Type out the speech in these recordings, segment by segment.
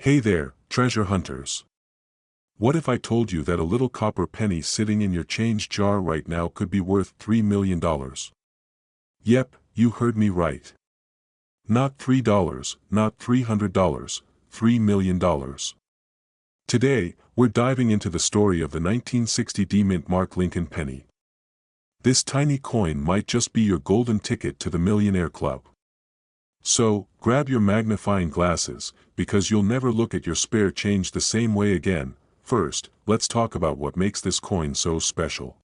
Hey there, treasure hunters. What if I told you that a little copper penny sitting in your change jar right now could be worth $3 million? Yep, you heard me right. Not $3, not $300, $3 million. Today, we're diving into the story of the 1960 D-Mint Mark Lincoln penny. This tiny coin might just be your golden ticket to the Millionaire Club. So, grab your magnifying glasses, because you'll never look at your spare change the same way again. First, let's talk about what makes this coin so special.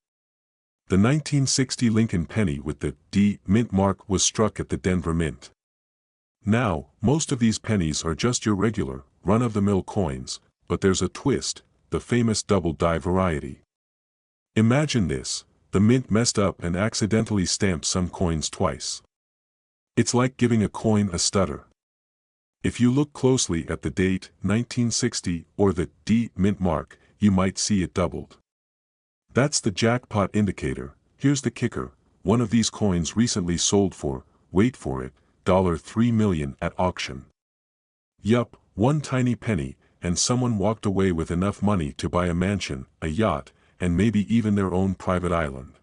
The 1960 Lincoln penny with the D Mint mark was struck at the Denver Mint. Now, most of these pennies are just your regular, run-of-the-mill coins, but there's a twist, the famous double die variety. Imagine this: the mint messed up and accidentally stamped some coins twice. It's like giving a coin a stutter. If you look closely at the date, 1960, or the D Mint mark, you might see it doubled. That's the jackpot indicator. Here's the kicker: one of these coins recently sold for, wait for it, $3 million at auction. Yup, one tiny penny, and someone walked away with enough money to buy a mansion, a yacht, and maybe even their own private island.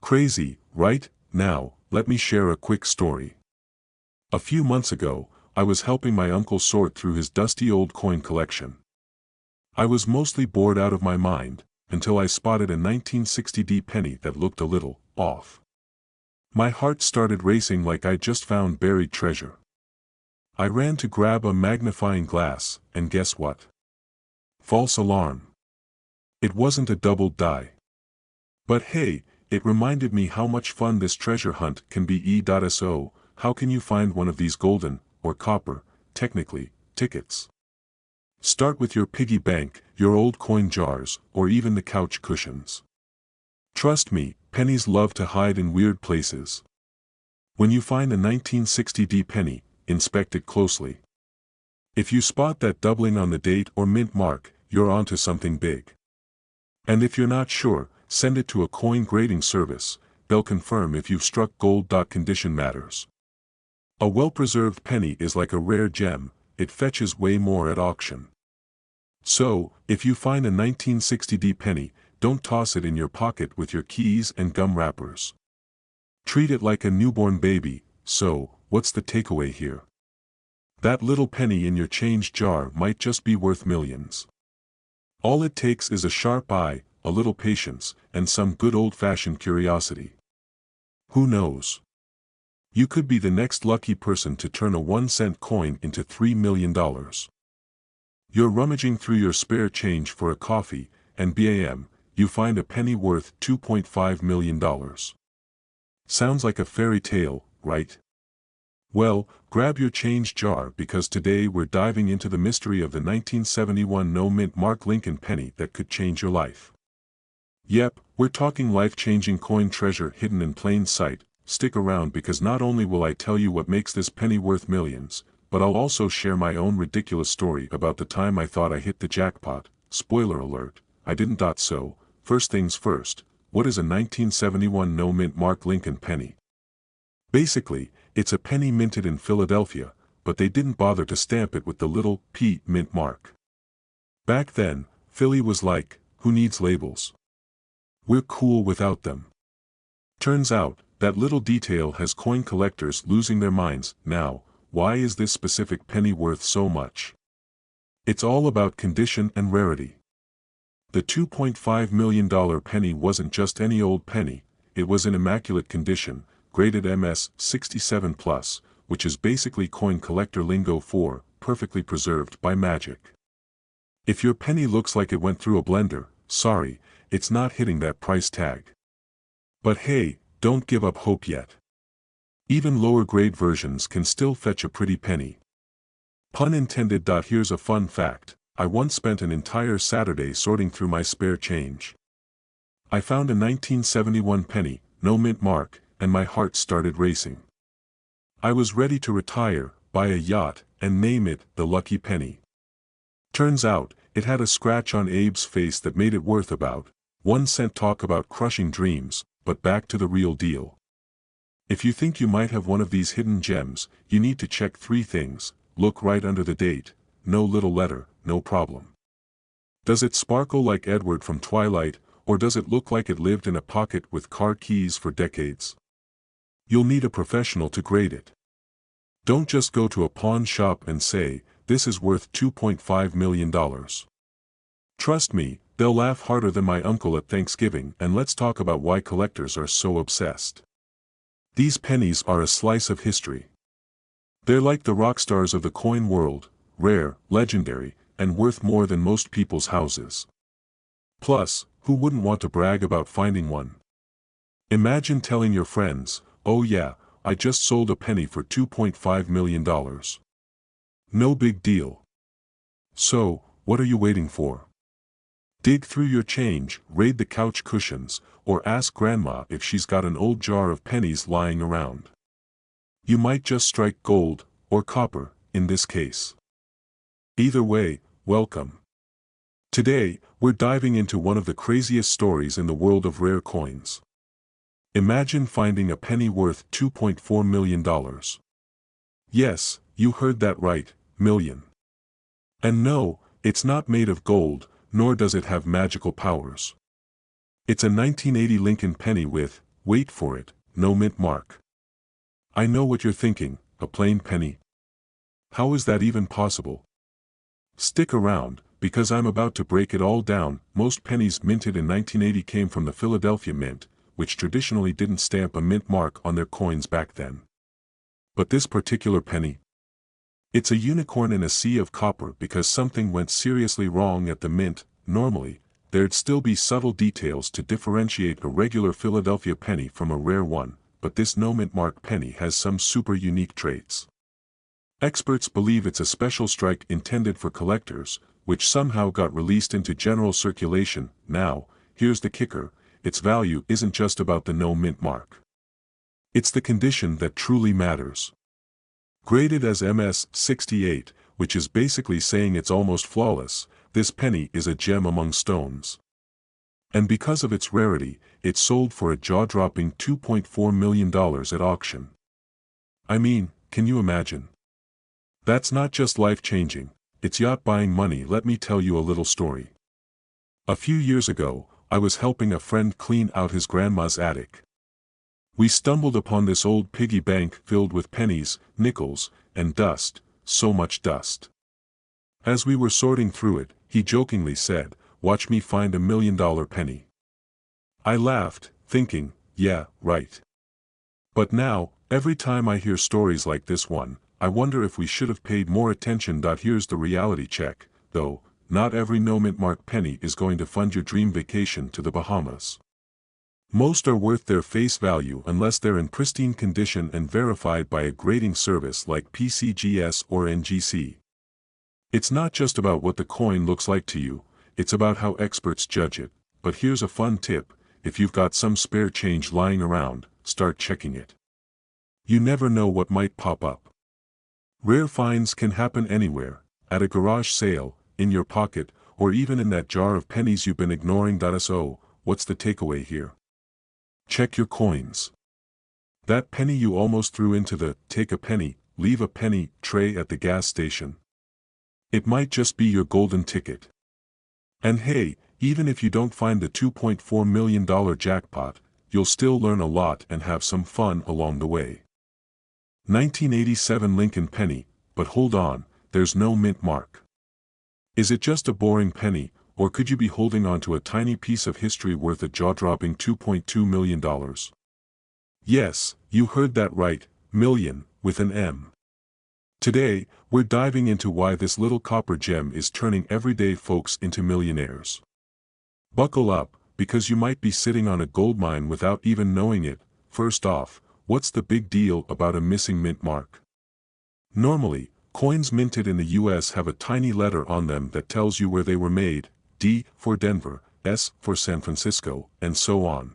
Crazy, right? Now, let me share a quick story. A few months ago, I was helping my uncle sort through his dusty old coin collection. I was mostly bored out of my mind, until I spotted a 1960 D penny that looked a little off. My heart started racing like I'd just found buried treasure. I ran to grab a magnifying glass, and guess what? False alarm. It wasn't a doubled die. But hey, it reminded me how much fun this treasure hunt can be. So, how can you find one of these golden, or copper, technically, tickets? Start with your piggy bank, your old coin jars, or even the couch cushions. Trust me, pennies love to hide in weird places. When you find a 1960 D penny, inspect it closely. If you spot that doubling on the date or mint mark, you're onto something big. And if you're not sure, send it to a coin grading service. They'll confirm if you've struck gold. Condition matters. A well-preserved penny is like a rare gem, it fetches way more at auction. So, if you find a 1960 D penny, don't toss it in your pocket with your keys and gum wrappers. Treat it like a newborn baby. So, what's the takeaway here? That little penny in your change jar might just be worth millions. All it takes is a sharp eye, a little patience, and some good old-fashioned curiosity. Who knows? You could be the next lucky person to turn a 1-cent coin into $3 million. You're rummaging through your spare change for a coffee, and bam, you find a penny worth $2.5 million. Sounds like a fairy tale, right? Well, grab your change jar, because today we're diving into the mystery of the 1971 no-mint Mark Lincoln penny that could change your life. Yep, we're talking life-changing coin treasure hidden in plain sight. Stick around, because not only will I tell you what makes this penny worth millions, but I'll also share my own ridiculous story about the time I thought I hit the jackpot. Spoiler alert, I didn't. So, first things first, what is a 1971 no-mint Mark Lincoln penny? Basically, it's a penny minted in Philadelphia, but they didn't bother to stamp it with the little P mint mark. Back then, Philly was like, who needs labels? We're cool without them. Turns out, that little detail has coin collectors losing their minds. Now, why is this specific penny worth so much? It's all about condition and rarity. The $2.5 million penny wasn't just any old penny, it was in immaculate condition, graded MS 67+, which is basically coin collector lingo for perfectly preserved by magic. If your penny looks like it went through a blender, sorry, it's not hitting that price tag. But hey, don't give up hope yet. Even lower grade versions can still fetch a pretty penny. Pun intended. Here's a fun fact: I once spent an entire Saturday sorting through my spare change. I found a 1971 penny, no mint mark, and my heart started racing. I was ready to retire, buy a yacht, and name it the Lucky Penny. Turns out, it had a scratch on Abe's face that made it worth about 1 cent. Talk about crushing dreams. But back to the real deal. If you think you might have one of these hidden gems, you need to check 3 things. Look right under the date. no little letter, no problem. Does it sparkle like Edward from Twilight, or does it look like it lived in a pocket with car keys for decades? You'll need a professional to grade it. Don't just go to a pawn shop and say, "This is worth $2.5 million. Trust me, they'll laugh harder than my uncle at Thanksgiving. And let's talk about why collectors are so obsessed. These pennies are a slice of history. They're like the rock stars of the coin world, rare, legendary, and worth more than most people's houses. Plus, who wouldn't want to brag about finding one? Imagine telling your friends, "Oh yeah, I just sold a penny for $2.5 million. No big deal." So, what are you waiting for? Dig through your change, raid the couch cushions, or ask grandma if she's got an old jar of pennies lying around. You might just strike gold, or copper, in this case. Either way, welcome. Today, we're diving into one of the craziest stories in the world of rare coins. Imagine finding a penny worth $2.4 million. Yes, you heard that right, million. And no, it's not made of gold, nor does it have magical powers. It's a 1980 Lincoln penny with, wait for it, no mint mark. I know what you're thinking, a plain penny? How is that even possible? Stick around, because I'm about to break it all down. Most pennies minted in 1980 came from the Philadelphia Mint, which traditionally didn't stamp a mint mark on their coins back then. But this particular penny? It's a unicorn in a sea of copper because something went seriously wrong at the mint. Normally, there'd still be subtle details to differentiate a regular Philadelphia penny from a rare one, but this no mint mark penny has some super unique traits. Experts believe it's a special strike intended for collectors, which somehow got released into general circulation. Now, here's the kicker, its value isn't just about the no mint mark. It's the condition that truly matters. Graded as MS 68, which is basically saying it's almost flawless, this penny is a gem among stones. And because of its rarity, it sold for a jaw-dropping $2.4 million at auction. I mean, can you imagine? That's not just life-changing, it's yacht-buying money. Let me tell you a little story. A few years ago, I was helping a friend clean out his grandma's attic. We stumbled upon this old piggy bank filled with pennies, nickels, and dust, so much dust. As we were sorting through it, he jokingly said, "Watch me find $1 million penny." I laughed, thinking, yeah, right. But now, every time I hear stories like this one, I wonder if we should have paid more attention. Here's the reality check, though, not every no mint mark penny is going to fund your dream vacation to the Bahamas. Most are worth their face value unless they're in pristine condition and verified by a grading service like PCGS or NGC. It's not just about what the coin looks like to you, it's about how experts judge it. But here's a fun tip, if you've got some spare change lying around, start checking it. You never know what might pop up. Rare finds can happen anywhere, at a garage sale, in your pocket, or even in that jar of pennies you've been ignoring. So, what's the takeaway here? Check your coins. That penny you almost threw into the "take a penny, leave a penny" tray at the gas station. It might just be your golden ticket. And hey, even if you don't find the $2.4 million jackpot, you'll still learn a lot and have some fun along the way. 1987 Lincoln penny, but hold on, there's no mint mark. Is it just a boring penny, or could you be holding on to a tiny piece of history worth a jaw-dropping $2.2 million? Yes, you heard that right, million, with an M. Today, we're diving into why this little copper gem is turning everyday folks into millionaires. Buckle up, because you might be sitting on a goldmine without even knowing it. First off, what's the big deal about a missing mint mark? Normally, coins minted in the US have a tiny letter on them that tells you where they were made, D for Denver, S for San Francisco, and so on.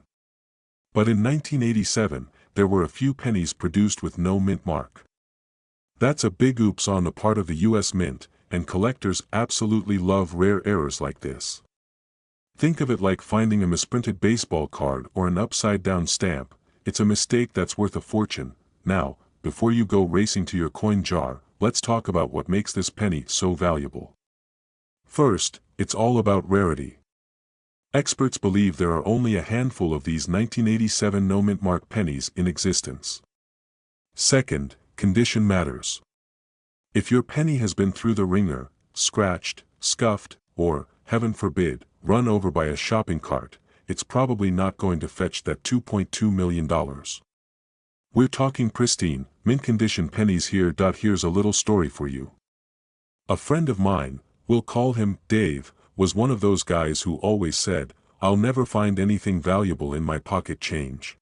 But in 1987, there were a few pennies produced with no mint mark. That's a big oops on the part of the US Mint, and collectors absolutely love rare errors like this. Think of it like finding a misprinted baseball card or an upside-down stamp. It's a mistake that's worth a fortune. Now, before you go racing to your coin jar, let's talk about what makes this penny so valuable. First, it's all about rarity. Experts believe there are only a handful of these 1987 no-mint mark pennies in existence. Second, condition matters. If your penny has been through the ringer, scratched, scuffed, or, heaven forbid, run over by a shopping cart, it's probably not going to fetch that $2.2 million. We're talking pristine, mint-condition pennies here. Here's a little story for you. A friend of mine, we'll call him Dave, was one of those guys who always said, "I'll never find anything valuable in my pocket change."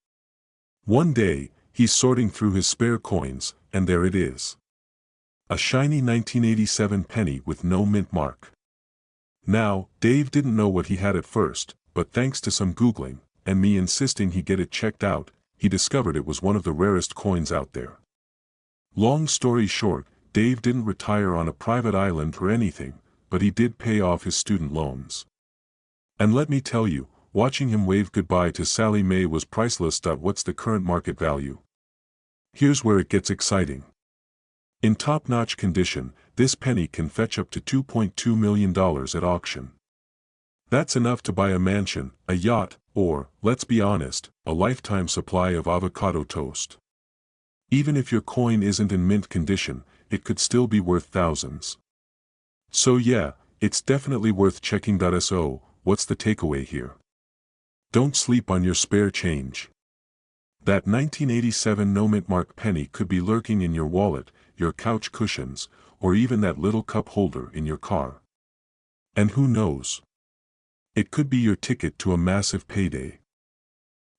One day, he's sorting through his spare coins, and there it is. A shiny 1987 penny with no mint mark. Now, Dave didn't know what he had at first, but thanks to some Googling, and me insisting he get it checked out, he discovered it was one of the rarest coins out there. Long story short, Dave didn't retire on a private island or anything, but he did pay off his student loans. And let me tell you, watching him wave goodbye to Sally Mae was priceless. What's the current market value? Here's where it gets exciting. In top-notch condition, this penny can fetch up to $2.2 million at auction. That's enough to buy a mansion, a yacht, or, let's be honest, a lifetime supply of avocado toast. Even if your coin isn't in mint condition, it could still be worth thousands. So yeah, it's definitely worth checking. So, what's the takeaway here? Don't sleep on your spare change. That 1987 no-mint mark penny could be lurking in your wallet, your couch cushions, or even that little cup holder in your car. And who knows? It could be your ticket to a massive payday.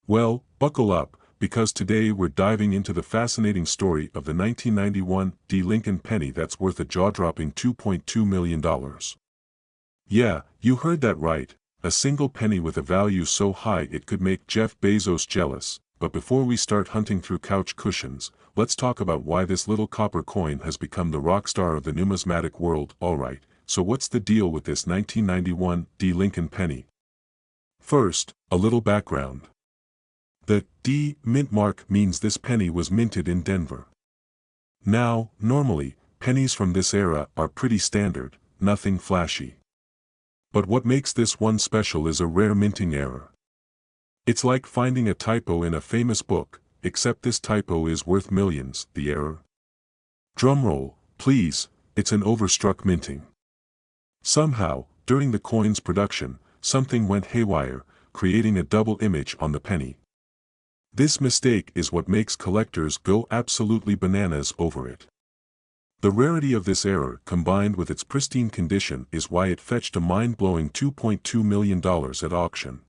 Well, buckle up, because today we're diving into the fascinating story of the 1991 D. Lincoln penny that's worth a jaw-dropping $2.2 million. Yeah, you heard that right, a single penny with a value so high it could make Jeff Bezos jealous. But before we start hunting through couch cushions, let's talk about why this little copper coin has become the rock star of the numismatic world. Alright, so what's the deal with this 1991 D. Lincoln penny? First, a little background. The D mint mark means this penny was minted in Denver. Now, normally, pennies from this era are pretty standard, nothing flashy. But what makes this one special is a rare minting error. It's like finding a typo in a famous book, except this typo is worth millions. The error? Drumroll, please, it's an overstruck minting. Somehow, during the coin's production, something went haywire, creating a double image on the penny. This mistake is what makes collectors go absolutely bananas over it. The rarity of this error combined with its pristine condition is why it fetched a mind-blowing $2.2 million at auction.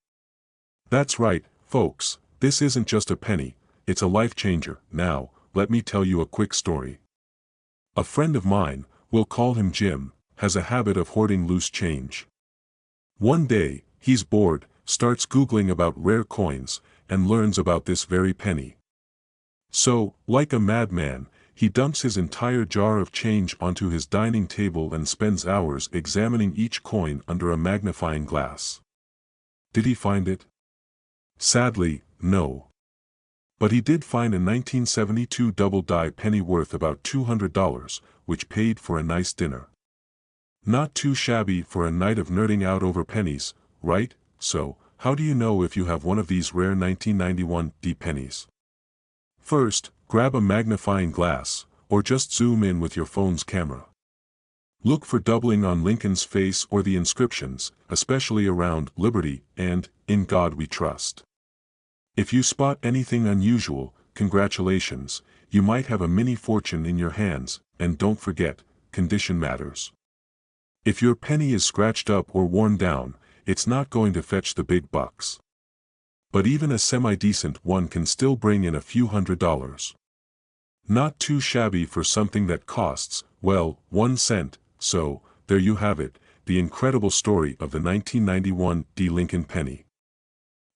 That's right, folks, this isn't just a penny, it's a life changer. Now, let me tell you a quick story. A friend of mine, we'll call him Jim, has a habit of hoarding loose change. One day, he's bored, starts Googling about rare coins, and learns about this very penny. So, like a madman, he dumps his entire jar of change onto his dining table and spends hours examining each coin under a magnifying glass. Did he find it? Sadly, no. But he did find a 1972 double-die penny worth about $200, which paid for a nice dinner. Not too shabby for a night of nerding out over pennies, right? So, how do you know if you have one of these rare 1991 D pennies? First, grab a magnifying glass, or just zoom in with your phone's camera. Look for doubling on Lincoln's face or the inscriptions, especially around Liberty and In God We Trust. If you spot anything unusual, congratulations, you might have a mini fortune in your hands, and don't forget, condition matters. If your penny is scratched up or worn down, it's not going to fetch the big bucks. But even a semi-decent one can still bring in a few $100s. Not too shabby for something that costs, well, 1 cent, so, there you have it, the incredible story of the 1991 D. Lincoln penny.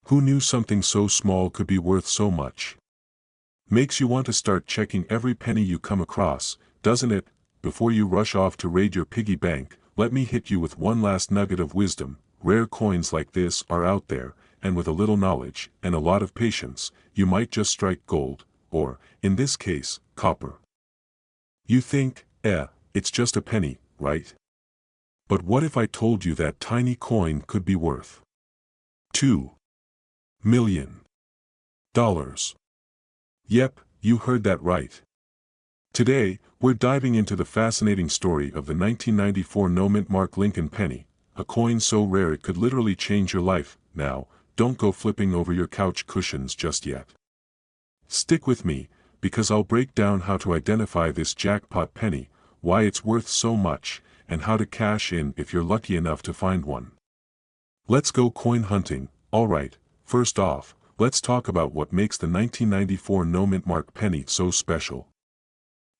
Who knew something so small could be worth so much? Makes you want to start checking every penny you come across, doesn't it? Before you rush off to raid your piggy bank, let me hit you with one last nugget of wisdom. Rare coins like this are out there, and with a little knowledge, and a lot of patience, you might just strike gold, or, in this case, copper. You think, it's just a penny, right? But what if I told you that tiny coin could be worth $2 million? Yep, you heard that right. Today, we're diving into the fascinating story of the 1994 no-mint mark Lincoln penny, a coin so rare it could literally change your life. Now, don't go flipping over your couch cushions just yet. Stick with me, because I'll break down how to identify this jackpot penny, why it's worth so much, and how to cash in if you're lucky enough to find one. Let's go coin hunting. Alright, first off, let's talk about what makes the 1994 no-mint mark penny so special.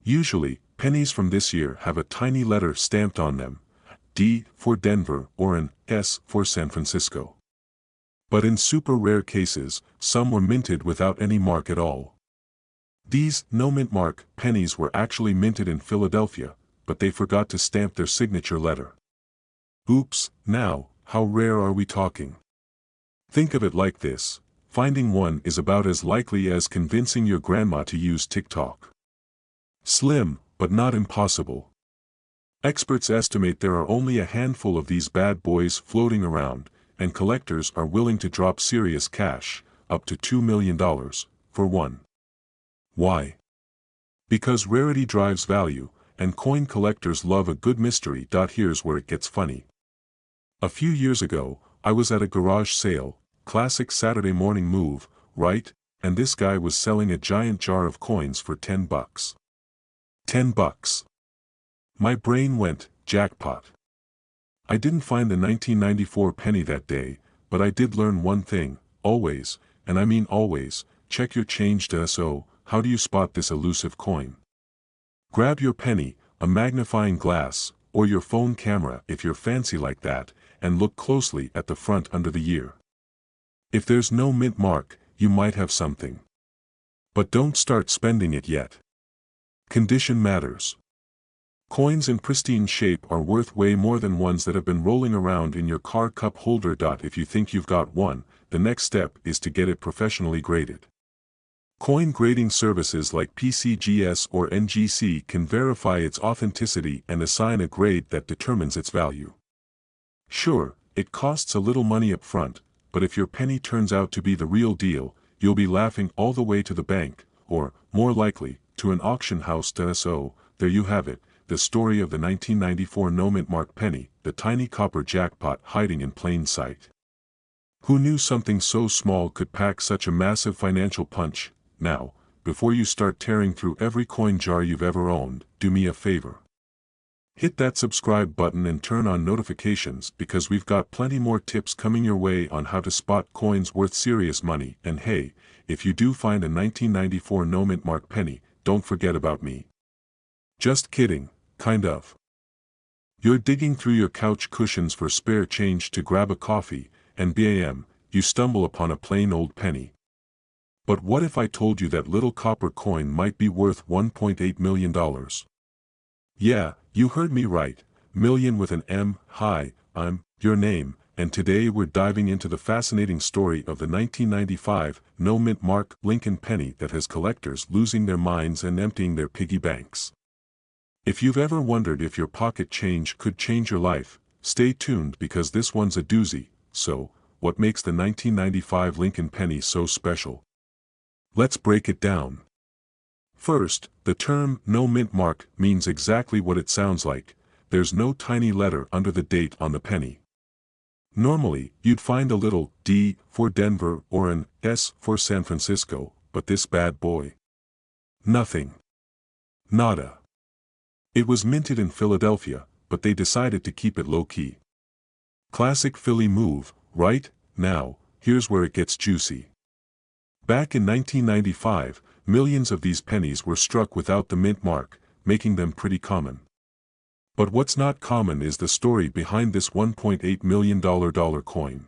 Usually, pennies from this year have a tiny letter stamped on them, D for Denver or an S for San Francisco. But in super rare cases, some were minted without any mark at all. These no-mint mark pennies were actually minted in Philadelphia, but they forgot to stamp their signature letter. Oops, now, how rare are we talking? Think of it like this: finding one is about as likely as convincing your grandma to use TikTok. Slim, but not impossible. Experts estimate there are only a handful of these bad boys floating around, and collectors are willing to drop serious cash, up to $2 million, for one. Why? Because rarity drives value, and coin collectors love a good mystery. Here's where it gets funny. A few years ago, I was at a garage sale, classic Saturday morning move, right? And this guy was selling a giant jar of coins for $10. $10. My brain went, jackpot. I didn't find the 1994 penny that day, but I did learn one thing: always, and I mean always, check your change. So, how do you spot this elusive coin? Grab your penny, a magnifying glass, or your phone camera if you're fancy like that, and look closely at the front under the year. If there's no mint mark, you might have something. But don't start spending it yet. Condition matters. Coins in pristine shape are worth way more than ones that have been rolling around in your car cup holder. If you think you've got one, the next step is to get it professionally graded. Coin grading services like PCGS or NGC can verify its authenticity and assign a grade that determines its value. Sure, it costs a little money up front, but if your penny turns out to be the real deal, you'll be laughing all the way to the bank, or, more likely, to an auction house. So, there you have it, the story of the 1994 no-mint mark penny, the tiny copper jackpot hiding in plain sight. Who knew something so small could pack such a massive financial punch? Now, before you start tearing through every coin jar you've ever owned, do me a favor. Hit that subscribe button and turn on notifications, because we've got plenty more tips coming your way on how to spot coins worth serious money. And hey, if you do find a 1994 no-mint mark penny, don't forget about me. Just kidding, kind of. You're digging through your couch cushions for spare change to grab a coffee, and bam, you stumble upon a plain old penny. But what if I told you that little copper coin might be worth $1.8 million? Yeah, you heard me right, million with an M. Hi, I'm your name, and today we're diving into the fascinating story of the 1995 no-mint mark Lincoln penny that has collectors losing their minds and emptying their piggy banks. If you've ever wondered if your pocket change could change your life, stay tuned, because this one's a doozy. So, what makes the 1995 Lincoln penny so special? Let's break it down. First, the term no-mint mark means exactly what it sounds like. There's no tiny letter under the date on the penny. Normally, you'd find a little D for Denver or an S for San Francisco, but this bad boy? Nothing. Nada. It was minted in Philadelphia, but they decided to keep it low-key. Classic Philly move, right? Now, here's where it gets juicy. Back in 1995, millions of these pennies were struck without the mint mark, making them pretty common. But what's not common is the story behind this $1.8 million coin.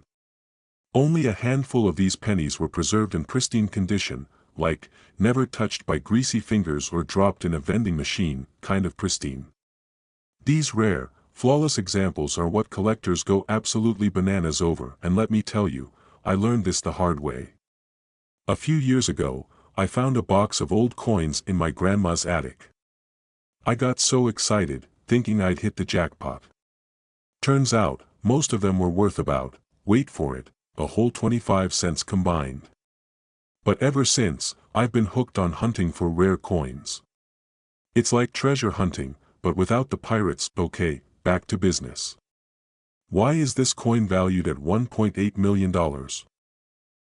Only a handful of these pennies were preserved in pristine condition, like, never touched by greasy fingers or dropped in a vending machine, kind of pristine. These rare, flawless examples are what collectors go absolutely bananas over, and let me tell you, I learned this the hard way. A few years ago, I found a box of old coins in my grandma's attic. I got so excited, thinking I'd hit the jackpot. Turns out, most of them were worth about, wait for it, a whole 25 cents combined. But ever since, I've been hooked on hunting for rare coins. It's like treasure hunting, but without the pirates. Okay, back to business. Why is this coin valued at $1.8 million?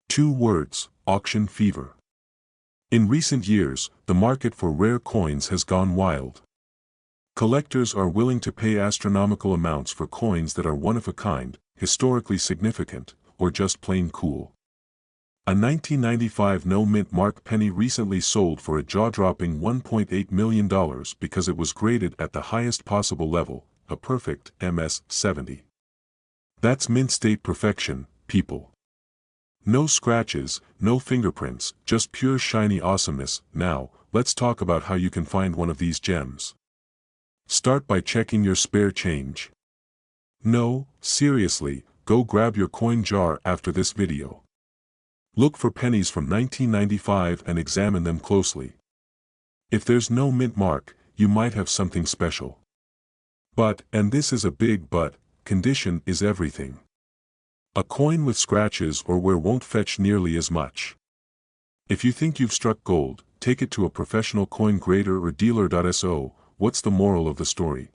2 words, auction fever. In recent years, the market for rare coins has gone wild. Collectors are willing to pay astronomical amounts for coins that are one of a kind, historically significant, or just plain cool. A 1995 no-mint mark penny recently sold for a jaw-dropping $1.8 million because it was graded at the highest possible level, a perfect MS-70. That's mint state perfection, people. No scratches, no fingerprints, just pure shiny awesomeness. Now, let's talk about how you can find one of these gems. Start by checking your spare change. No, seriously, go grab your coin jar after this video. Look for pennies from 1995 and examine them closely. If there's no mint mark, you might have something special. But, and this is a big but, condition is everything. A coin with scratches or wear won't fetch nearly as much. If you think you've struck gold, take it to a professional coin grader or dealer. So, what's the moral of the story?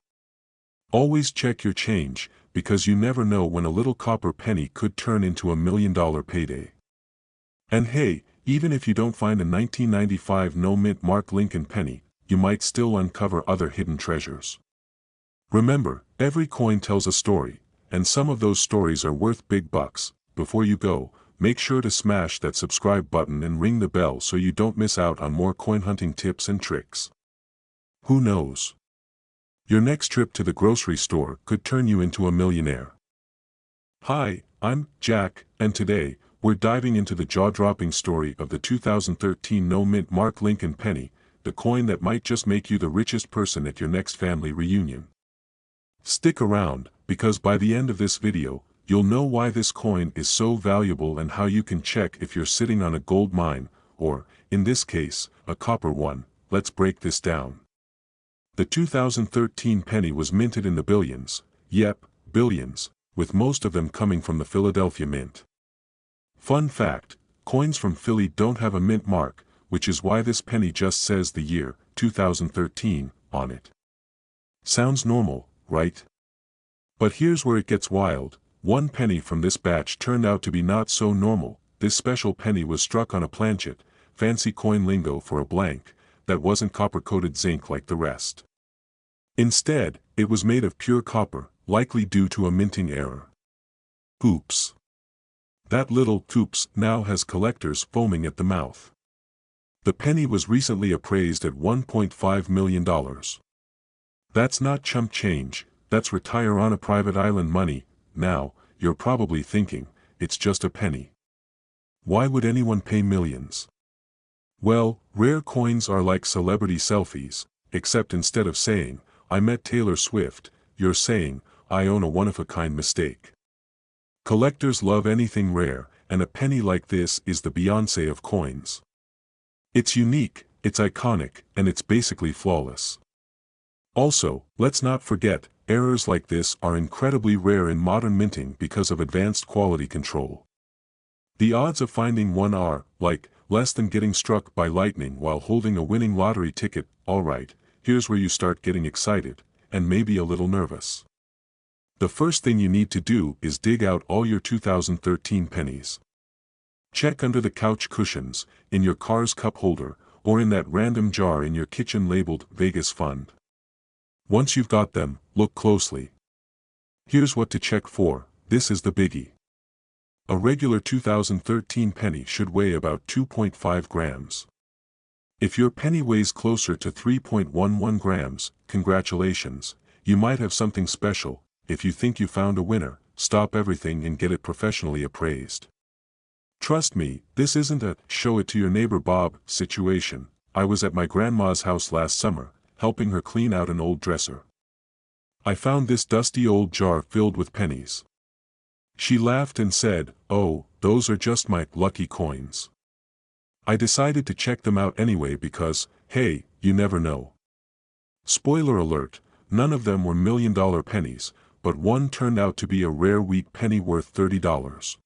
Always check your change, because you never know when a little copper penny could turn into $1 million payday. And hey, even if you don't find a 1995 no-mint mark Lincoln penny, you might still uncover other hidden treasures. Remember, every coin tells a story, and some of those stories are worth big bucks. Before you go, make sure to smash that subscribe button and ring the bell so you don't miss out on more coin hunting tips and tricks. Who knows? Your next trip to the grocery store could turn you into a millionaire. Hi, I'm Jack, and today, we're diving into the jaw-dropping story of the 2013 no-mint mark Lincoln penny, the coin that might just make you the richest person at your next family reunion. Stick around, because by the end of this video, you'll know why this coin is so valuable and how you can check if you're sitting on a gold mine, or, in this case, a copper one. Let's break this down. The 2013 penny was minted in the billions, yep, billions, with most of them coming from the Philadelphia Mint. Fun fact, coins from Philly don't have a mint mark, which is why this penny just says the year, 2013, on it. Sounds normal, right? But here's where it gets wild. One penny from this batch turned out to be not so normal. This special penny was struck on a planchet, fancy coin lingo for a blank, that wasn't copper-coated zinc like the rest. Instead, it was made of pure copper, likely due to a minting error. Oops. That little oops now has collectors foaming at the mouth. The penny was recently appraised at $1.5 million. That's not chump change, that's retire on a private island money. Now, you're probably thinking, it's just a penny. Why would anyone pay millions? Well, rare coins are like celebrity selfies, except instead of saying, I met Taylor Swift, you're saying, I own a one-of-a-kind mistake. Collectors love anything rare, and a penny like this is the Beyoncé of coins. It's unique, it's iconic, and it's basically flawless. Also, let's not forget, errors like this are incredibly rare in modern minting because of advanced quality control. The odds of finding one are, like, less than getting struck by lightning while holding a winning lottery ticket. Alright, here's where you start getting excited, and maybe a little nervous. The first thing you need to do is dig out all your 2013 pennies. Check under the couch cushions, in your car's cup holder, or in that random jar in your kitchen labeled Vegas Fund. Once you've got them, look closely. Here's what to check for. This is the biggie. A regular 2013 penny should weigh about 2.5 grams. If your penny weighs closer to 3.11 grams, congratulations, you might have something special. If you think you found a winner, stop everything and get it professionally appraised. Trust me, this isn't a show it to your neighbor Bob situation. I was at my grandma's house last summer, helping her clean out an old dresser. I found this dusty old jar filled with pennies. She laughed and said, "Oh, those are just my lucky coins." I decided to check them out anyway because, hey, you never know. Spoiler alert, none of them were million-dollar pennies, but one turned out to be a rare wheat penny worth $30.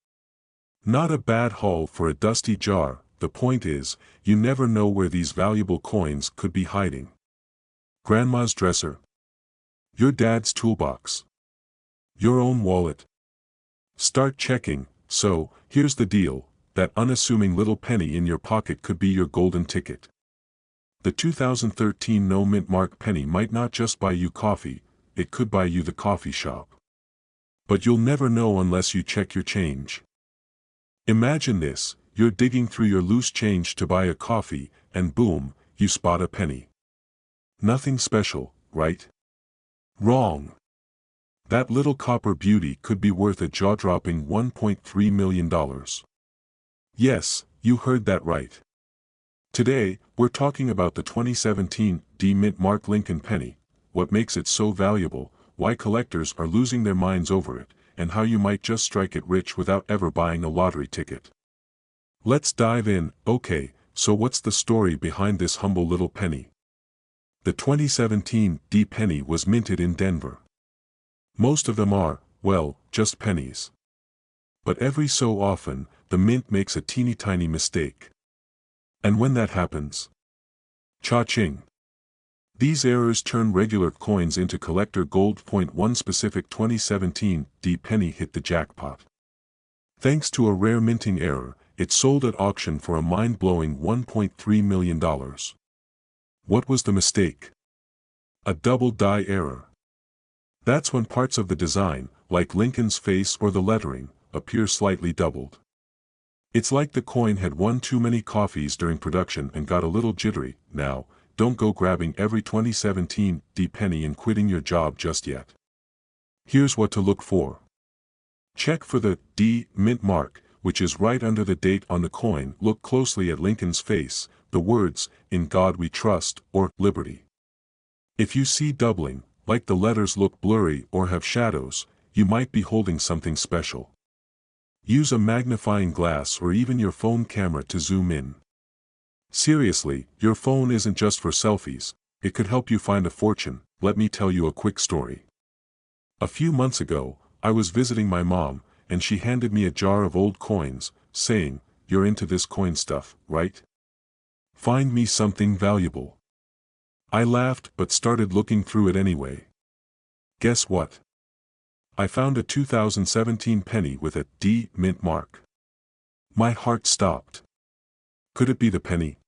Not a bad haul for a dusty jar. The point is, you never know where these valuable coins could be hiding. Grandma's dresser. Your dad's toolbox. Your own wallet. Start checking. So, here's the deal, that unassuming little penny in your pocket could be your golden ticket. The 2013 No Mint Mark penny might not just buy you coffee, it could buy you the coffee shop. But you'll never know unless you check your change. Imagine this, you're digging through your loose change to buy a coffee, and boom, you spot a penny. Nothing special, right? Wrong. That little copper beauty could be worth a jaw-dropping $1.3 million. Yes, you heard that right. Today, we're talking about the 2017 D Mint Mark Lincoln penny, what makes it so valuable, why collectors are losing their minds over it, and how you might just strike it rich without ever buying a lottery ticket. Let's dive in. Okay, so what's the story behind this humble little penny? The 2017 D penny was minted in Denver. Most of them are, well, just pennies. But every so often, the mint makes a teeny-tiny mistake. And when that happens, cha-ching. These errors turn regular coins into collector gold. One specific 2017 D penny hit the jackpot. Thanks to a rare minting error, it sold at auction for a mind-blowing $1.3 million. What was the mistake? A double die error. That's when parts of the design, like Lincoln's face or the lettering, appear slightly doubled. It's like the coin had one too many coffees during production and got a little jittery. Now, don't go grabbing every 2017 D penny and quitting your job just yet. Here's what to look for. Check for the D Mint mark, which is right under the date on the coin. Look closely at Lincoln's face, the words, "In God We Trust," or "Liberty." If you see doubling, like the letters look blurry or have shadows, you might be holding something special. Use a magnifying glass or even your phone camera to zoom in. Seriously, your phone isn't just for selfies, it could help you find a fortune. Let me tell you a quick story. A few months ago, I was visiting my mom, and she handed me a jar of old coins, saying, "You're into this coin stuff, right? Find me something valuable." I laughed but started looking through it anyway. Guess what? I found a 2017 penny with a D Mint mark. My heart stopped. Could it be the penny?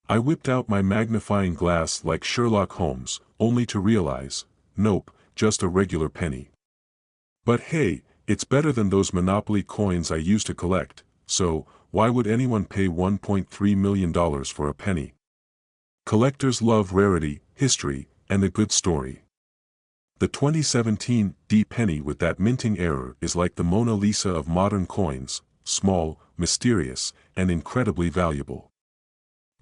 I whipped out my magnifying glass like Sherlock Holmes, only to realize, nope, just a regular penny. But hey, it's better than those Monopoly coins I used to collect, so why would anyone pay $1.3 million for a penny? Collectors love rarity, history, and a good story. The 2017 D penny with that minting error is like the Mona Lisa of modern coins, small, mysterious, and incredibly valuable.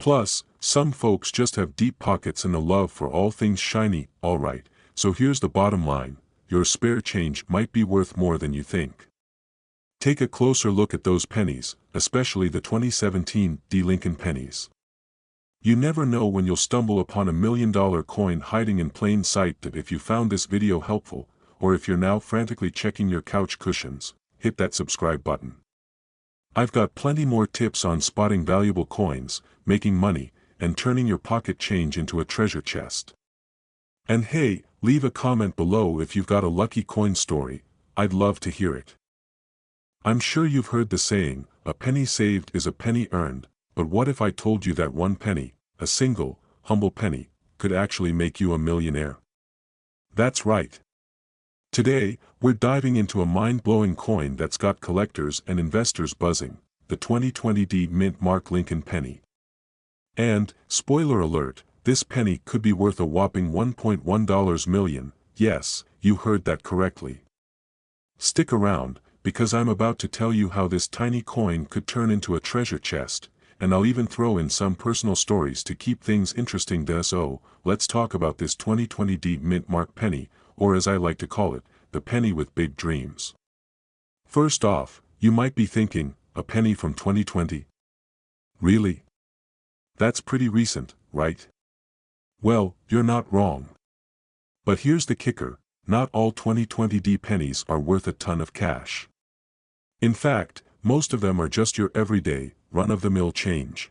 Plus, some folks just have deep pockets and a love for all things shiny. Alright, so here's the bottom line, your spare change might be worth more than you think. Take a closer look at those pennies, especially the 2017 D Lincoln pennies. You never know when you'll stumble upon $1 million coin hiding in plain sight. If you found this video helpful, or if you're now frantically checking your couch cushions, hit that subscribe button. I've got plenty more tips on spotting valuable coins, making money, and turning your pocket change into a treasure chest. And hey, leave a comment below if you've got a lucky coin story, I'd love to hear it. I'm sure you've heard the saying, a penny saved is a penny earned. But what if I told you that one penny, a single, humble penny, could actually make you a millionaire? That's right. Today, we're diving into a mind-blowing coin that's got collectors and investors buzzing, the 2020 D Mint Mark Lincoln penny. And, spoiler alert, this penny could be worth a whopping $1.1 million. Yes, you heard that correctly. Stick around, because I'm about to tell you how this tiny coin could turn into a treasure chest, and I'll even throw in some personal stories to keep things interesting. So, let's talk about this 2020 D Mint Mark penny, or as I like to call it, the penny with big dreams. First off, you might be thinking, a penny from 2020? Really? That's pretty recent, right? Well, you're not wrong. But here's the kicker, not all 2020D pennies are worth a ton of cash. In fact, most of them are just your everyday, run-of-the-mill change.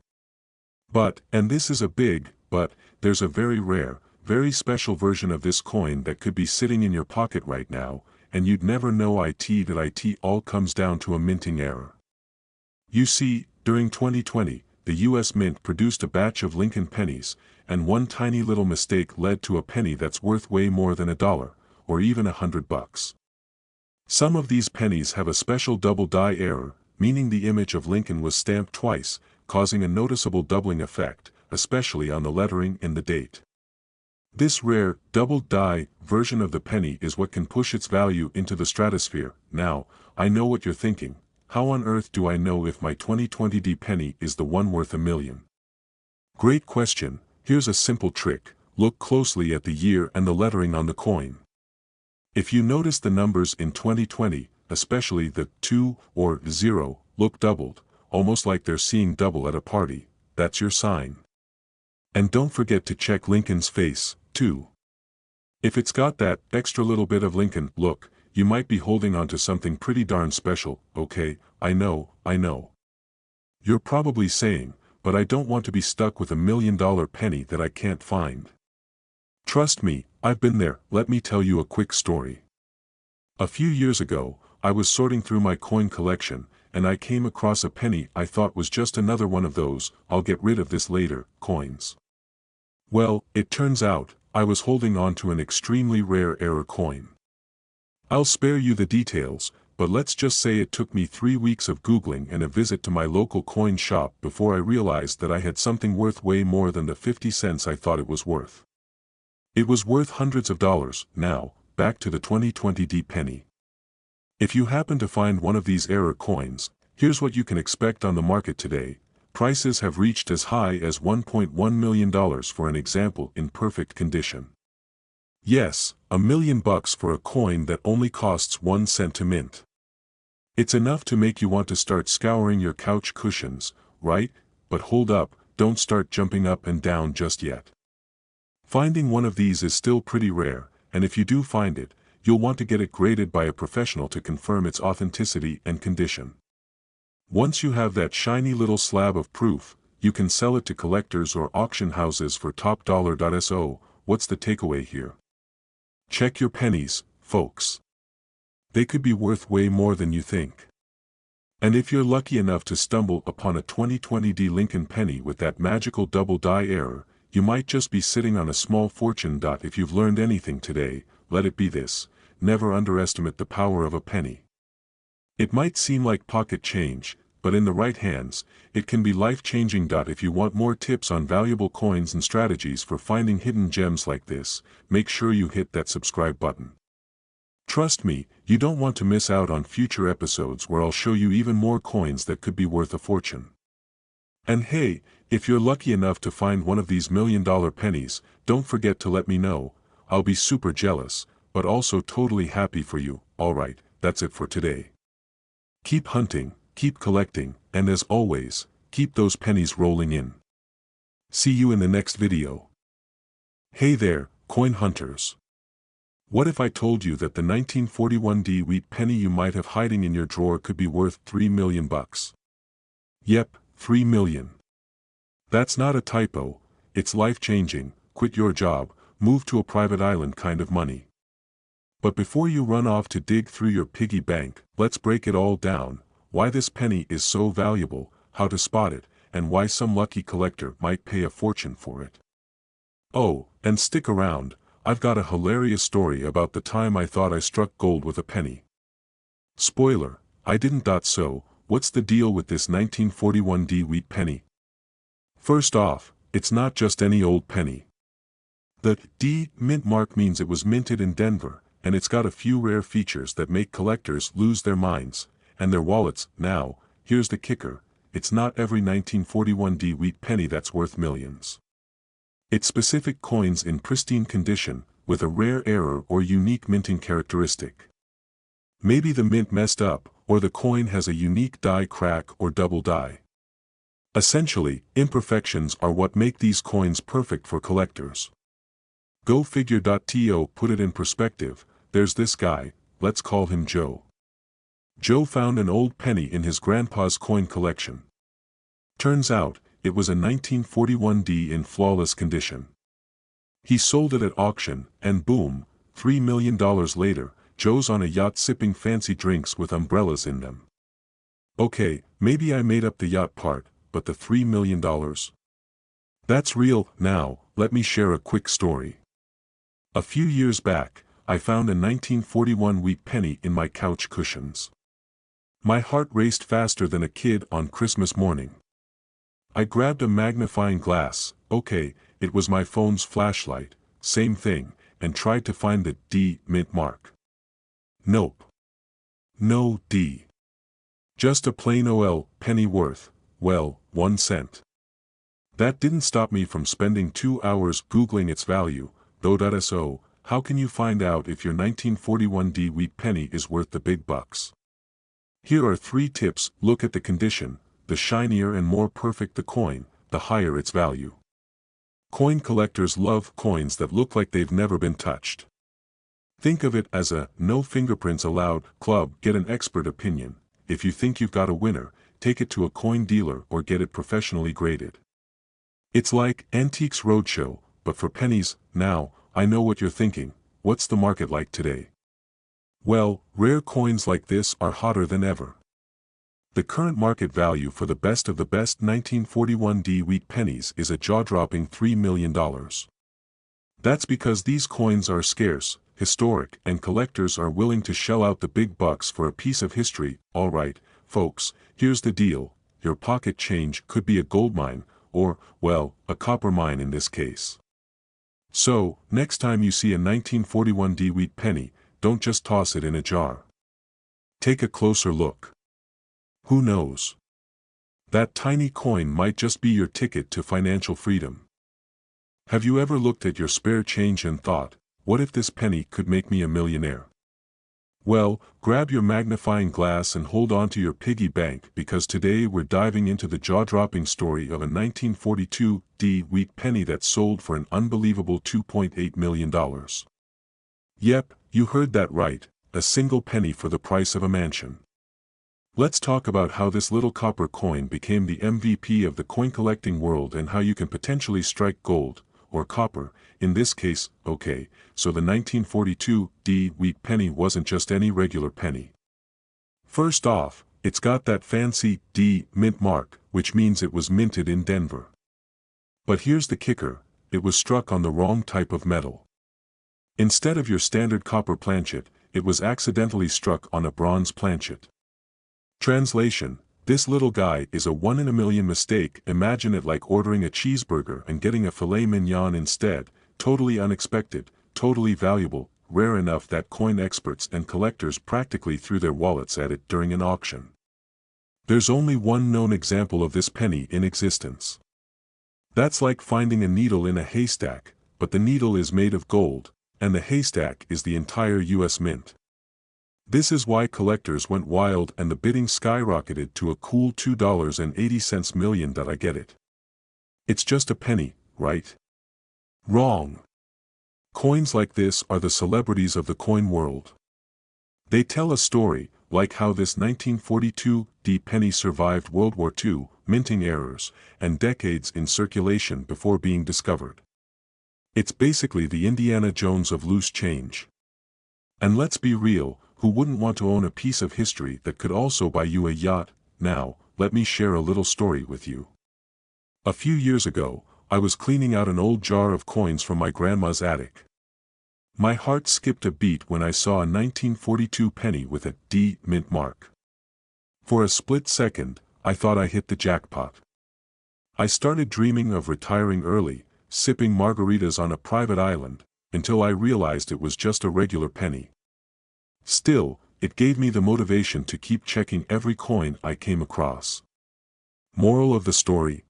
But, and this is a big but, there's a very rare, very special version of this coin that could be sitting in your pocket right now, and you'd never know it all comes down to a minting error. You see, during 2020, the US Mint produced a batch of Lincoln pennies, and one tiny little mistake led to a penny that's worth way more than $1, or even $100. Some of these pennies have a special double die error, meaning the image of Lincoln was stamped twice, causing a noticeable doubling effect, especially on the lettering and the date. This rare, double die version of the penny is what can push its value into the stratosphere. Now, I know what you're thinking, how on earth do I know if my 2020D penny is the one worth $1 million? Great question. Here's a simple trick, look closely at the year and the lettering on the coin. If you notice the numbers in 2020, especially the 2 or 0, look doubled, almost like they're seeing double at a party, that's your sign. And don't forget to check Lincoln's face, too. If it's got that extra little bit of Lincoln look, you might be holding on to something pretty darn special. Okay, I know. You're probably saying, but I don't want to be stuck with $1 million penny that I can't find. Trust me, I've been there. Let me tell you a quick story. A few years ago, I was sorting through my coin collection, and I came across a penny I thought was just another one of those "I'll get rid of this later" coins. Well, it turns out, I was holding on to an extremely rare error coin. I'll spare you the details, but let's just say it took me 3 weeks of Googling and a visit to my local coin shop before I realized that I had something worth way more than the 50 cents I thought it was worth. It was worth hundreds of dollars. Now, back to the 2020D penny. If you happen to find one of these error coins, here's what you can expect on the market today. Prices have reached as high as $1.1 million for an example in perfect condition. Yes, $1 million for a coin that only costs 1 cent to mint. It's enough to make you want to start scouring your couch cushions, right? But hold up, don't start jumping up and down just yet. Finding one of these is still pretty rare, and if you do find it, you'll want to get it graded by a professional to confirm its authenticity and condition. Once you have that shiny little slab of proof, you can sell it to collectors or auction houses for top dollar. So, what's the takeaway here? Check your pennies, folks. They could be worth way more than you think. And if you're lucky enough to stumble upon a 2020D Lincoln penny with that magical double die error, you might just be sitting on a small fortune. If you've learned anything today, let it be this: never underestimate the power of a penny. It might seem like pocket change, but in the right hands, it can be life-changing. If you want more tips on valuable coins and strategies for finding hidden gems like this, make sure you hit that subscribe button. Trust me, you don't want to miss out on future episodes where I'll show you even more coins that could be worth a fortune. And hey, if you're lucky enough to find one of these $1 million pennies, don't forget to let me know. I'll be super jealous, but also totally happy for you. Alright, that's it for today. Keep hunting, keep collecting, and as always, keep those pennies rolling in. See you in the next video. Hey there, coin hunters. What if I told you that the 1941D wheat penny you might have hiding in your drawer could be worth $3 million? Yep, $3 million. That's not a typo, it's life-changing, quit your job, move to a private island kind of money. But before you run off to dig through your piggy bank, let's break it all down: why this penny is so valuable, how to spot it, and why some lucky collector might pay a fortune for it. Oh, and stick around, I've got a hilarious story about the time I thought I struck gold with a penny. Spoiler, I didn't. So, what's the deal with this 1941D wheat penny? First off, it's not just any old penny. The D mint mark means it was minted in Denver, and it's got a few rare features that make collectors lose their minds, and their wallets. Now, here's the kicker: it's not every 1941D wheat penny that's worth millions. It's specific coins in pristine condition, with a rare error or unique minting characteristic. Maybe the mint messed up, or the coin has a unique die crack or double die. Essentially, imperfections are what make these coins perfect for collectors. Go figure.to put it in perspective. There's this guy, let's call him Joe. Joe found an old penny in his grandpa's coin collection. Turns out, it was a 1941D in flawless condition. He sold it at auction, and boom, $3 million later, Joe's on a yacht sipping fancy drinks with umbrellas in them. Okay, maybe I made up the yacht part, but the $3 million? That's real. Now, let me share a quick story. A few years back, I found a 1941 wheat penny in my couch cushions. My heart raced faster than a kid on Christmas morning. I grabbed a magnifying glass, okay, it was my phone's flashlight, same thing, and tried to find the D mint mark. Nope. No D. Just a plain OL penny worth, well, 1 cent. That didn't stop me from spending 2 hours Googling its value, though. So, how can you find out if your 1941 D wheat penny is worth the big bucks? Here are 3 tips. Look at the condition. The shinier and more perfect the coin, the higher its value. Coin collectors love coins that look like they've never been touched. Think of it as a no fingerprints allowed club. Get an expert opinion. If you think you've got a winner, take it to a coin dealer or get it professionally graded. It's like Antiques Roadshow, but for pennies. Now, I know what you're thinking. What's the market like today? Well, rare coins like this are hotter than ever. The current market value for the best of the best 1941 D wheat pennies is a jaw-dropping $3 million. That's because these coins are scarce, historic, and collectors are willing to shell out the big bucks for a piece of history. Alright, folks, here's the deal. Your pocket change could be a gold mine, or, well, a copper mine in this case. So, next time you see a 1941 D wheat penny, don't just toss it in a jar. Take a closer look. Who knows? That tiny coin might just be your ticket to financial freedom. Have you ever looked at your spare change and thought, what if this penny could make me a millionaire? Well, grab your magnifying glass and hold on to your piggy bank, because today we're diving into the jaw-dropping story of a 1942 D wheat penny that sold for an unbelievable $2.8 million. Yep, you heard that right, a single penny for the price of a mansion. Let's talk about how this little copper coin became the MVP of the coin collecting world and how you can potentially strike gold, or copper, in this case. Okay, so the 1942 D wheat penny wasn't just any regular penny. First off, it's got that fancy D mint mark, which means it was minted in Denver. But here's the kicker, it was struck on the wrong type of metal. Instead of your standard copper planchet, it was accidentally struck on a bronze planchet. Translation: this little guy is a 1 in a million mistake. Imagine it like ordering a cheeseburger and getting a filet mignon instead. Totally unexpected, totally valuable, rare enough that coin experts and collectors practically threw their wallets at it during an auction. There's only one known example of this penny in existence. That's like finding a needle in a haystack, but the needle is made of gold, and the haystack is the entire US Mint. This is why collectors went wild and the bidding skyrocketed to a cool $2.80 million. I get it. It's just a penny, right? Wrong. Coins like this are the celebrities of the coin world. They tell a story, like how this 1942 D penny survived World War II, minting errors, and decades in circulation before being discovered. It's basically the Indiana Jones of loose change. And let's be real, who wouldn't want to own a piece of history that could also buy you a yacht? Now, let me share a little story with you. A few years ago, I was cleaning out an old jar of coins from my grandma's attic. My heart skipped a beat when I saw a 1942 penny with a D mint mark. For a split second, I thought I hit the jackpot. I started dreaming of retiring early, sipping margaritas on a private island, until I realized it was just a regular penny. Still, it gave me the motivation to keep checking every coin I came across. Moral of the story: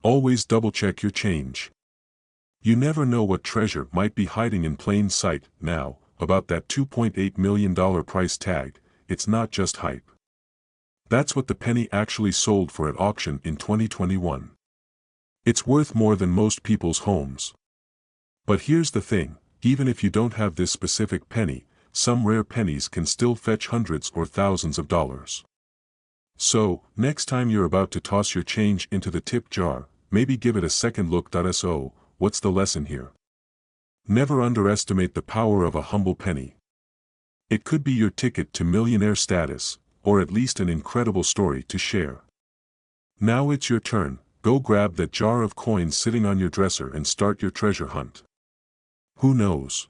always double-check your change. You never know what treasure might be hiding in plain sight. Now, about that $2.8 million price tag, it's not just hype. That's what the penny actually sold for at auction in 2021. It's worth more than most people's homes. But here's the thing, even if you don't have this specific penny, some rare pennies can still fetch hundreds or thousands of dollars. So, next time you're about to toss your change into the tip jar, maybe give it a second look. So, what's the lesson here? Never underestimate the power of a humble penny. It could be your ticket to millionaire status, or at least an incredible story to share. Now it's your turn, go grab that jar of coins sitting on your dresser and start your treasure hunt. Who knows?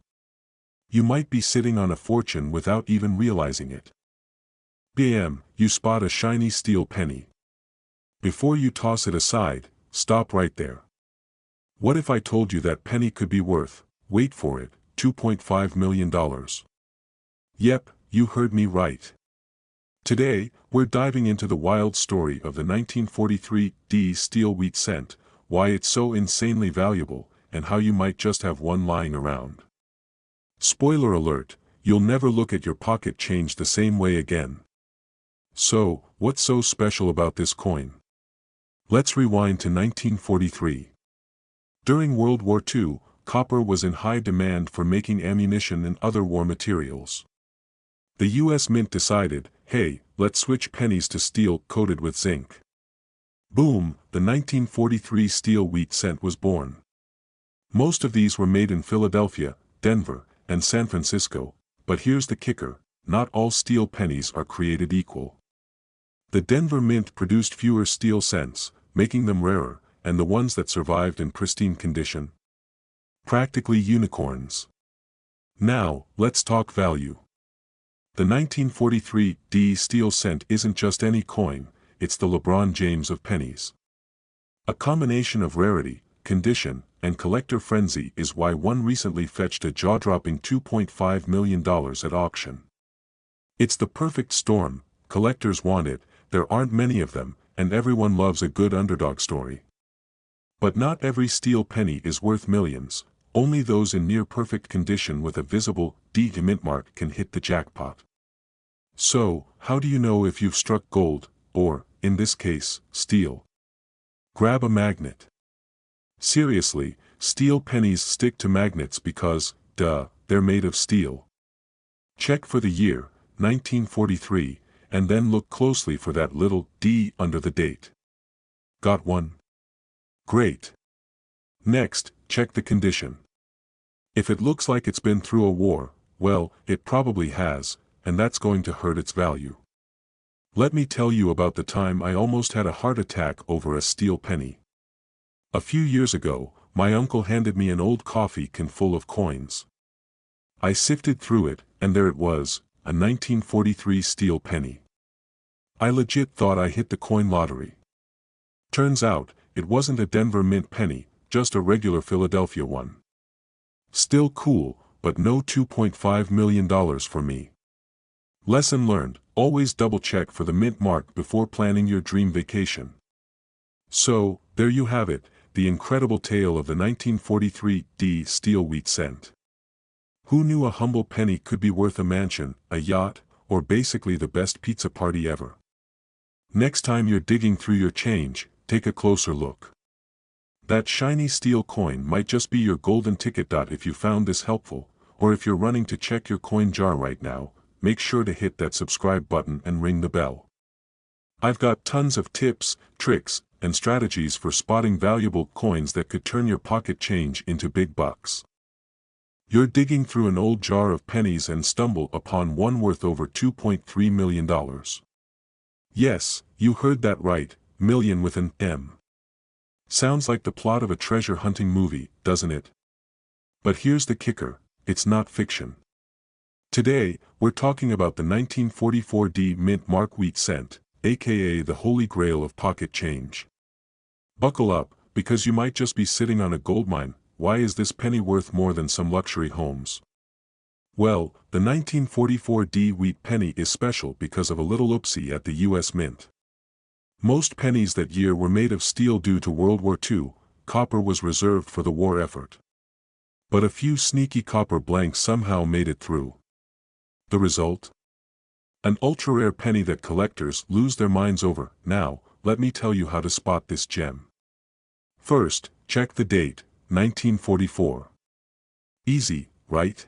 You might be sitting on a fortune without even realizing it. Bam, you spot a shiny steel penny. Before you toss it aside, stop right there. What if I told you that penny could be worth, wait for it, $2.5 million? Yep, you heard me right. Today, we're diving into the wild story of the 1943 D steel wheat cent, why it's so insanely valuable, and how you might just have one lying around. Spoiler alert, you'll never look at your pocket change the same way again. So, what's so special about this coin? Let's rewind to 1943. During World War II, copper was in high demand for making ammunition and other war materials. The U.S. Mint decided, hey, let's switch pennies to steel coated with zinc. Boom, the 1943 steel wheat cent was born. Most of these were made in Philadelphia, Denver, and San Francisco, but here's the kicker, not all steel pennies are created equal. The Denver Mint produced fewer steel cents, making them rarer, and the ones that survived in pristine condition? Practically unicorns. Now, let's talk value. The 1943 D steel cent isn't just any coin, it's the LeBron James of pennies. A combination of rarity, condition, and collector frenzy is why one recently fetched a jaw-dropping $2.5 million at auction. It's the perfect storm, collectors want it, there aren't many of them, and everyone loves a good underdog story. But not every steel penny is worth millions, only those in near-perfect condition with a visible D mint mark can hit the jackpot. So, how do you know if you've struck gold, or, in this case, steel? Grab a magnet. Seriously, steel pennies stick to magnets because, duh, they're made of steel. Check for the year, 1943, and then look closely for that little D under the date. Got one? Great. Next, check the condition. If it looks like it's been through a war, well, it probably has, and that's going to hurt its value. Let me tell you about the time I almost had a heart attack over a steel penny. A few years ago, my uncle handed me an old coffee can full of coins. I sifted through it, and there it was, a 1943 steel penny. I legit thought I hit the coin lottery. Turns out, it wasn't a Denver Mint penny, just a regular Philadelphia one. Still cool, but no $2.5 million for me. Lesson learned, always double-check for the mint mark before planning your dream vacation. So, there you have it, the incredible tale of the 1943 D steel wheat cent. Who knew a humble penny could be worth a mansion, a yacht, or basically the best pizza party ever? Next time you're digging through your change, take a closer look. That shiny steel coin might just be your golden ticket. If you found this helpful, or if you're running to check your coin jar right now, make sure to hit that subscribe button and ring the bell. I've got tons of tips, tricks, and strategies for spotting valuable coins that could turn your pocket change into big bucks. You're digging through an old jar of pennies and stumble upon one worth over $2.3 million. Yes, you heard that right, million with an M. Sounds like the plot of a treasure hunting movie, doesn't it? But here's the kicker, it's not fiction. Today, we're talking about the 1944 D Mint Mark wheat cent, aka the holy grail of pocket change. Buckle up, because you might just be sitting on a goldmine. Why is this penny worth more than some luxury homes? Well, the 1944 D wheat penny is special because of a little oopsie at the U.S. Mint. Most pennies that year were made of steel due to World War II, copper was reserved for the war effort. But a few sneaky copper blanks somehow made it through. The result? An ultra-rare penny that collectors lose their minds over. Now, let me tell you how to spot this gem. First, check the date, 1944. Easy, right?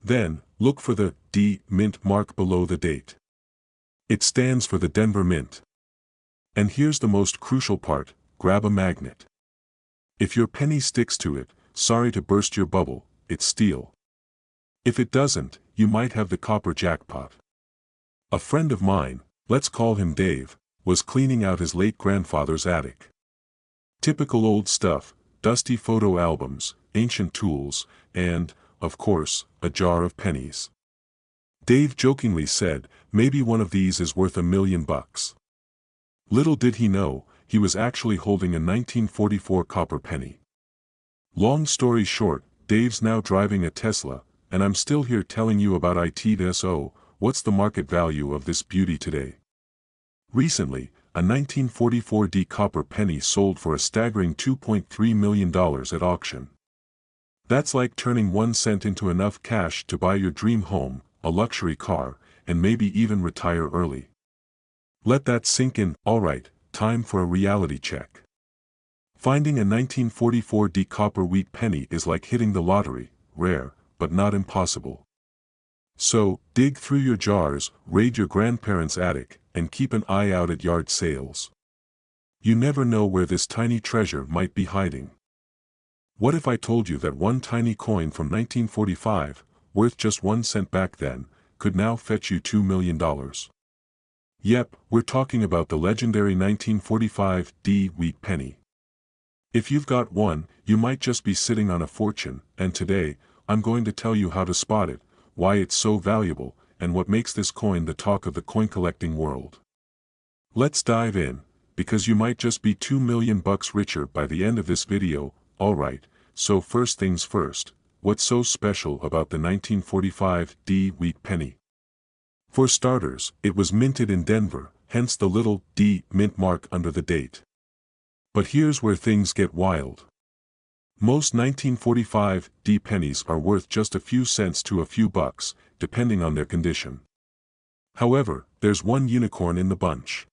Then, look for the D Mint mark below the date. It stands for the Denver Mint. And here's the most crucial part, grab a magnet. If your penny sticks to it, sorry to burst your bubble, it's steel. If it doesn't, you might have the copper jackpot. A friend of mine, let's call him Dave, was cleaning out his late grandfather's attic. Typical old stuff, dusty photo albums, ancient tools, and, of course, a jar of pennies. Dave jokingly said, maybe one of these is worth $1 million. Little did he know, he was actually holding a 1944 copper penny. Long story short, Dave's now driving a Tesla, and I'm still here telling you about it. So, what's the market value of this beauty today? Recently, a 1944 D copper penny sold for a staggering $2.3 million at auction. That's like turning 1 cent into enough cash to buy your dream home, a luxury car, and maybe even retire early. Let that sink in. Alright, time for a reality check. Finding a 1944 D copper wheat penny is like hitting the lottery, rare, but not impossible. So, dig through your jars, raid your grandparents' attic, and keep an eye out at yard sales. You never know where this tiny treasure might be hiding. What if I told you that one tiny coin from 1945, worth just 1 cent back then, could now fetch you $2 million? Yep, we're talking about the legendary 1945 D wheat penny. If you've got one, you might just be sitting on a fortune, and today, I'm going to tell you how to spot it, why it's so valuable, and what makes this coin the talk of the coin collecting world. Let's dive in, because you might just be $2 million richer by the end of this video. Alright, so first things first, what's so special about the 1945 D wheat penny? For starters, it was minted in Denver, hence the little D mint mark under the date. But here's where things get wild. Most 1945 D pennies are worth just a few cents to a few bucks, depending on their condition. However, there's one unicorn in the bunch.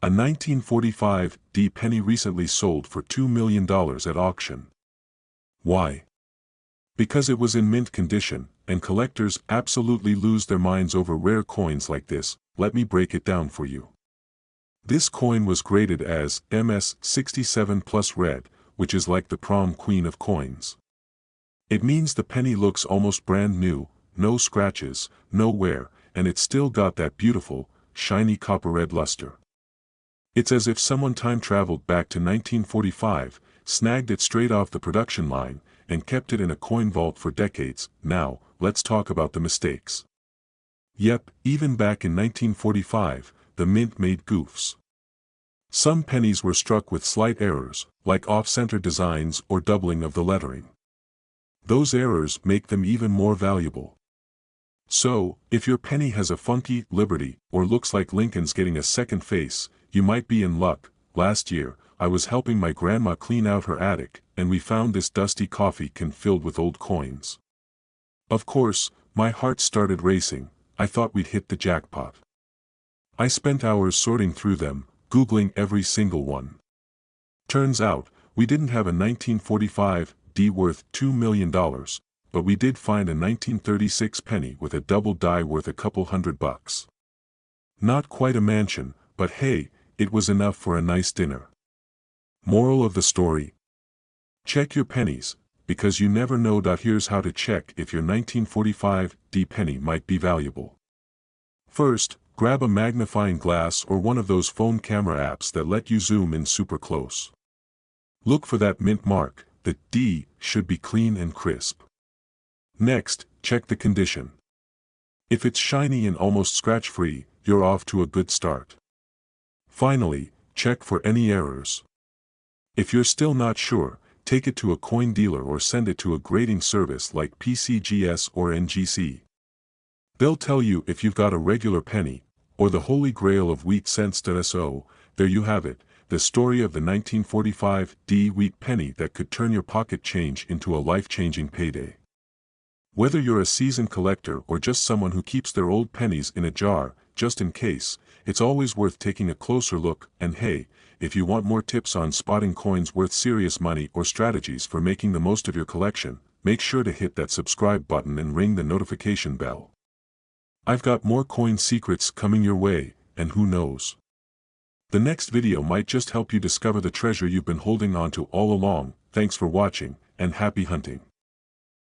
A 1945 D penny recently sold for $2 million at auction. Why? Because it was in mint condition, and collectors absolutely lose their minds over rare coins like this. Let me break it down for you. This coin was graded as MS 67 plus red, which is like the prom queen of coins. It means the penny looks almost brand new, no scratches, no wear, and it's still got that beautiful, shiny copper red luster. It's as if someone time traveled back to 1945, snagged it straight off the production line, and kept it in a coin vault for decades. Now, let's talk about the mistakes. Yep, even back in 1945, the mint made goofs. Some pennies were struck with slight errors, like off-center designs or doubling of the lettering. Those errors make them even more valuable. So, if your penny has a funky Liberty or looks like Lincoln's getting a second face, you might be in luck. Last year, I was helping my grandma clean out her attic, and we found this dusty coffee can filled with old coins. Of course, my heart started racing. I thought we'd hit the jackpot. I spent hours sorting through them, Googling every single one. Turns out, we didn't have a 1945 D worth $2 million, but we did find a 1936 penny with a double die worth a couple $100. Not quite a mansion, but hey, it was enough for a nice dinner. Moral of the story: check your pennies, because you never know. Here's how to check if your 1945 D penny might be valuable. First, grab a magnifying glass or one of those phone camera apps that let you zoom in super close. Look for that mint mark. The D should be clean and crisp. Next, check the condition. If it's shiny and almost scratch-free, you're off to a good start. Finally, check for any errors. If you're still not sure, take it to a coin dealer or send it to a grading service like PCGS or NGC. They'll tell you if you've got a regular penny, or the holy grail of wheat cents. So, there you have it, the story of the 1945 D wheat penny that could turn your pocket change into a life-changing payday. Whether you're a seasoned collector or just someone who keeps their old pennies in a jar, just in case, it's always worth taking a closer look. And hey, if you want more tips on spotting coins worth serious money or strategies for making the most of your collection, make sure to hit that subscribe button and ring the notification bell. I've got more coin secrets coming your way, and who knows? The next video might just help you discover the treasure you've been holding on to all along. Thanks for watching, and happy hunting.